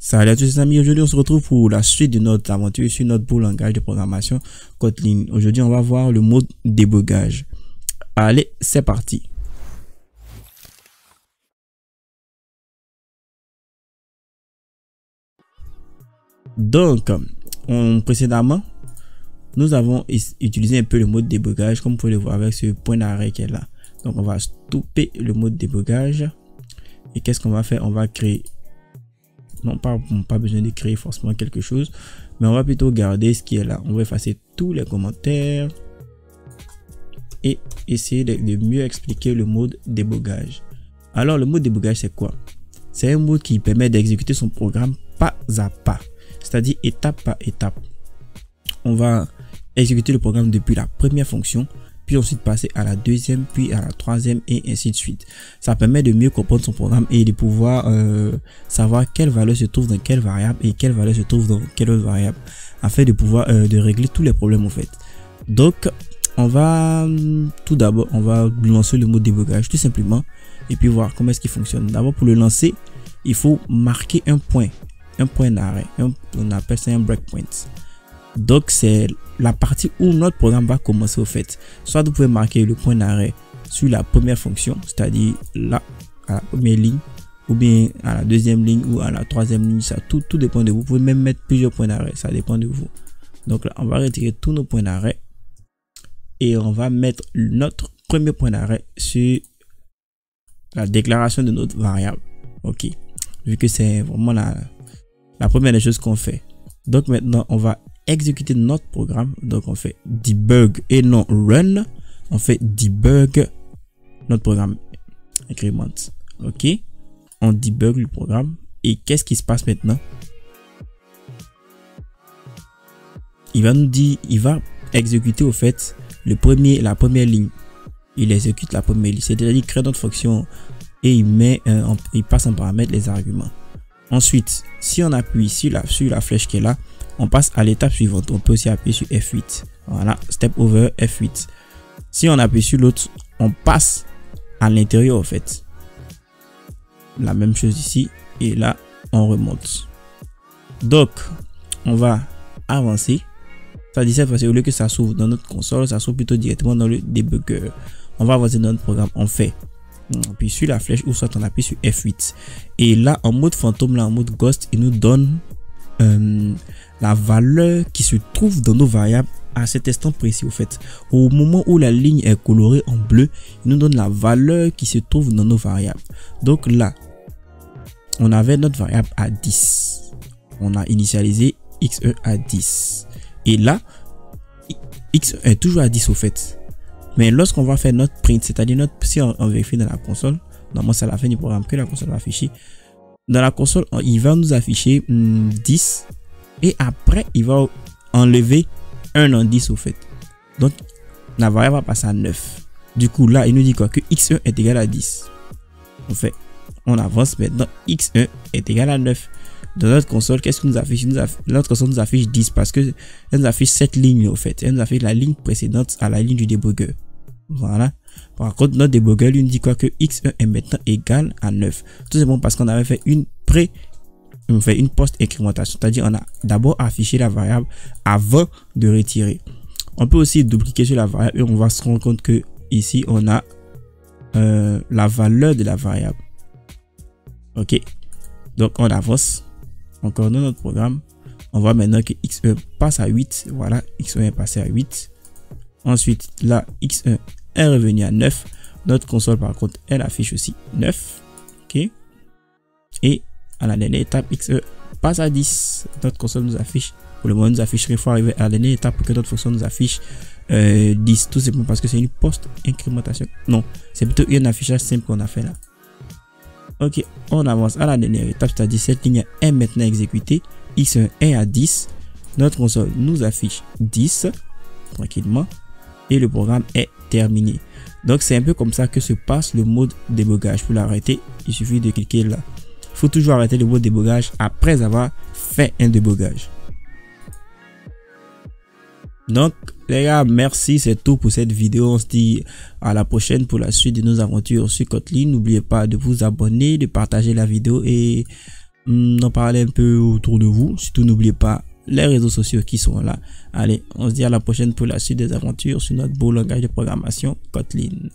Salut à tous les amis, aujourd'hui on se retrouve pour la suite de notre aventure sur notre beau langage de programmation Kotlin. Aujourd'hui on va voir le mode débogage. Allez, c'est parti. Donc, précédemment, nous avons utilisé un peu le mode débogage comme vous pouvez le voir avec ce point d'arrêt qui est là. Donc on va stopper le mode débogage et qu'est-ce qu'on va faire? On va créer... Non, pas besoin de créer forcément quelque chose, mais on va plutôt garder ce qui est là. On va effacer tous les commentaires et essayer de mieux expliquer le mode débogage. Alors, le mode débogage, c'est quoi? C'est un mode qui permet d'exécuter son programme pas à pas, c'est-à-dire étape par étape. On va exécuter le programme depuis la première fonction, puis ensuite passer à la deuxième, puis à la troisième et ainsi de suite. Ça permet de mieux comprendre son programme et de pouvoir savoir quelle valeur se trouve dans quelle variable et quelle valeur se trouve dans quelle autre variable, afin de pouvoir de régler tous les problèmes en fait. Donc on va tout d'abord on va lancer le mode débogage tout simplement et puis voir comment est-ce qu'il fonctionne. D'abord, pour le lancer, il faut marquer un point d'arrêt, on appelle ça un breakpoint. Donc c'est la partie où notre programme va commencer au fait. Soit vous pouvez marquer le point d'arrêt sur la première fonction, c'est-à-dire là à la première ligne, ou bien à la deuxième ligne ou à la troisième ligne. Ça tout dépend de vous. Vous pouvez même mettre plusieurs points d'arrêt, ça dépend de vous. Donc là on va retirer tous nos points d'arrêt et on va mettre notre premier point d'arrêt sur la déclaration de notre variable. Ok, vu que c'est vraiment la première des choses qu'on fait. Donc maintenant on va exécuter notre programme. Donc on fait debug et non run. On fait debug notre programme increment. Ok, on debug le programme et qu'est-ce qui se passe maintenant? Il va nous dire, il va exécuter au fait la première ligne. Il exécute la première ligne, c'est-à-dire il crée notre fonction et il passe en paramètre les arguments. Ensuite, si on appuie sur la flèche qui est là, on passe à l'étape suivante. On peut aussi appuyer sur F8. Voilà, step over F8. Si on appuie sur l'autre, on passe à l'intérieur en fait. La même chose ici. Et là, on remonte. Donc, on va avancer. Ça dit cette fois-ci, au lieu que ça s'ouvre dans notre console, ça s'ouvre plutôt directement dans le debugger. On va avancer dans notre programme. On fait. On appuie sur la flèche ou soit on appuie sur F8. Et là, en mode fantôme, là, en mode ghost, il nous donne la valeur qui se trouve dans nos variables à cet instant précis. Au fait, au moment où la ligne est colorée en bleu, il nous donne la valeur qui se trouve dans nos variables. Donc là, on avait notre variable à 10. On a initialisé x1 à 10. Et là, x1 est toujours à 10 au fait. Mais lorsqu'on va faire notre print, c'est-à-dire si on vérifie dans la console, normalement c'est à la fin du programme que la console va afficher. Dans la console, il va nous afficher 10 et après il va enlever 1 en 10 au fait. Donc la variable va passer à 9. Du coup là il nous dit quoi? Que x1 est égal à 10. En fait, on avance maintenant, x1 est égal à 9. Dans notre console, qu'est-ce que nous affiche? Notre console nous affiche 10 parce que elle nous affiche cette ligne au fait. Elle nous affiche la ligne précédente à la ligne du débugger. Voilà. Par contre, notre débugger lui dit quoi? Que x1 est maintenant égal à 9. Tout simplement parce qu'on avait fait une post-incrémentation. C'est-à-dire on a d'abord affiché la variable avant de retirer. On peut aussi dupliquer sur la variable et on va se rendre compte que ici on a la valeur de la variable. Ok. Donc on avance encore dans notre programme. On voit maintenant que x1 passe à 8. Voilà, x1 est passé à 8. Ensuite, là, x1 est revenu à 9. Notre console, par contre, elle affiche aussi 9. Ok. Et à la dernière étape, x1 passe à 10. Notre console nous affiche, pour le moment, nous affiche. Il faut arriver à la dernière étape pour que notre fonction nous affiche 10. Tout simplement parce que c'est une post-incrémentation. Non, c'est plutôt un affichage simple qu'on a fait là. Ok, on avance à la dernière étape, c'est-à-dire cette ligne est maintenant exécutée. X1 est à 10. Notre console nous affiche 10 tranquillement et le programme est terminé. Donc c'est un peu comme ça que se passe le mode débogage. Pour l'arrêter, il suffit de cliquer là. Il faut toujours arrêter le mode débogage après avoir fait un débogage. Donc les gars, merci, c'est tout pour cette vidéo. On se dit à la prochaine pour la suite de nos aventures sur Kotlin. N'oubliez pas de vous abonner, de partager la vidéo et d'en parler un peu autour de vous. Surtout, n'oubliez pas les réseaux sociaux qui sont là. Allez, on se dit à la prochaine pour la suite des aventures sur notre beau langage de programmation Kotlin.